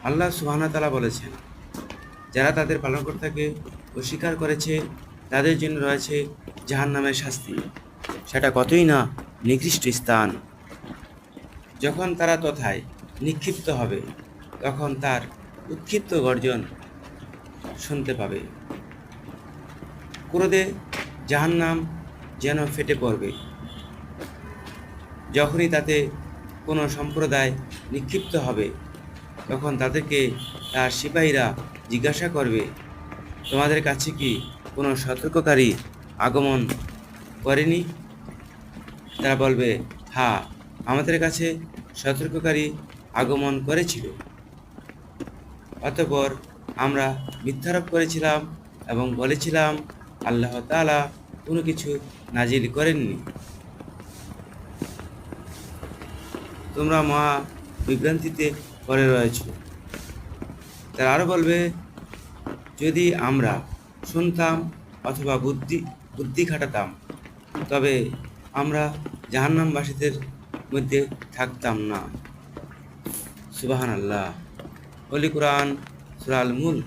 আল্লাহ সুবহানাহু ওয়া তাআলা বলেছেন, যারা তাদের পালনকর্তাকে অস্বীকার করেছে তাদের জন্য রয়েছে জাহান্নামের শাস্তি। সেটা কতই না নিকৃষ্ট স্থান। যখন তারা তথায় নিক্ষিপ্ত হবে, তখন তার উৎক্ষিপ্ত গর্জন শুনতে পাবে। ক্রোধে জাহান্নাম যেন ফেটে পড়বে। যখনই তাতে কোনো সম্প্রদায় নিক্ষিপ্ত হবে, তখন তাদেরকে তার সিপাহীরা জিজ্ঞাসা করবে, তোমাদের কাছে কি কোনো সতর্ককারী আগমন করেনি? তারা বলবে, হ্যাঁ, আমাদের কাছে সতর্ককারী আগমন করেছিল। অতঃপর আমরা মিথ্যারোপ করেছিলাম এবং বলেছিলাম, আল্লাহ তাআলা কোনো কিছু নাজিল করেননি। তোমরা মহা বিভ্রান্তিতে পড়ে রয়েছ। তারা আরও বলবে, যদি আমরা শুনতাম অথবা বুদ্ধি খাটাতাম, তবে আমরা জাহান্নামবাসীদের মধ্যে থাকতাম না। সুবহানাল্লাহ। হোলি কোরআন, সূরা আল মুলক